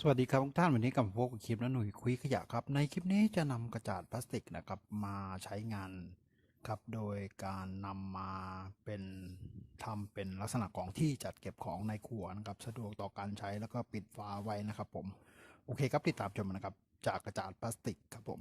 สวัสดีครับทุกท่านวันนี้กับพวกคลิปและหนุ่ยคุยขยะครับในคลิปนี้จะนำกระจาดพลาสติกนะครับมาใช้งานครับโดยการนำมาเป็นทำเป็นลักษณะของที่จัดเก็บของในครัวนะครับสะดวกต่อการใช้แล้วก็ปิดฝาไว้นะครับผมโอเคครับติดตามชมนะครับจากกระจาดพลาสติกครับผม